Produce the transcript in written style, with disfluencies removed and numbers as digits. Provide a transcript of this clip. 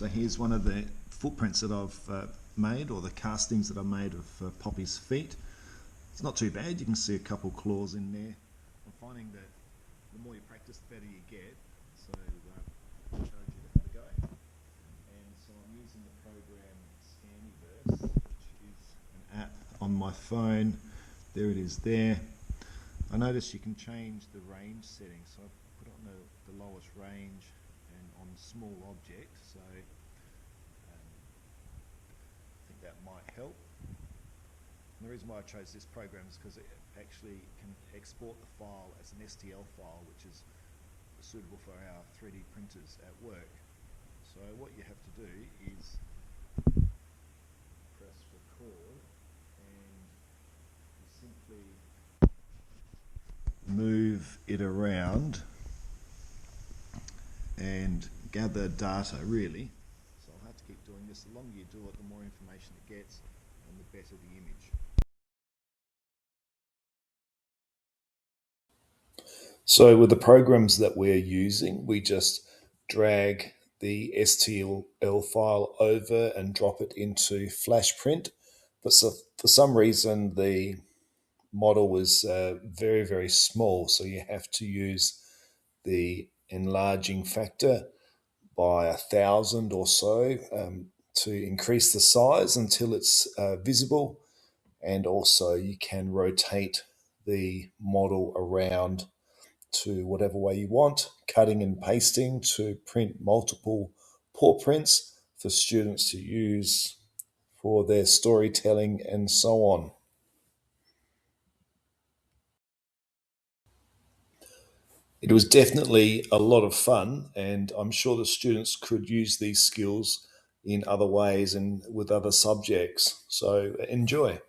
So here's one of the footprints that I've made, or the castings that I made of Poppy's feet. It's not too bad. You can see a couple claws in there. I'm finding that the more you practice, the better you get. So I showed you how to go. And so I'm using the program Scanniverse, which is an app on my phone. There it is there. I notice you can change the range settings. So I've put it on the lowest range and on small object. So I think that might help. And the reason why I chose this program is because it actually can export the file as an STL file, which is suitable for our 3D printers at work. So what you have to do is press record, and you simply move it around and gather data, really. So I'll have to keep doing this. The longer you do it, the more information it gets and the better the image. So with the programs that we're using, we just drag the STL file over and drop it into Flash print. But so for some reason, the model was very, very small. So you have to use the enlarging factor by 1,000 or so to increase the size until it's visible. And also you can rotate the model around to whatever way you want, cutting and pasting to print multiple paw prints for students to use for their storytelling and so on. It was definitely a lot of fun, and I'm sure the students could use these skills in other ways and with other subjects. So enjoy.